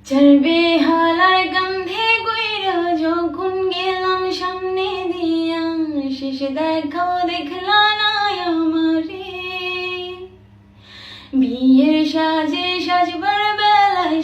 চলবে হালার গন্ধে কইরা যখন গেলাম সামনে দিয়া, শেষ দেখাও দেখলা না আমারে। বিয়ের সাজে সাজবার বেলায়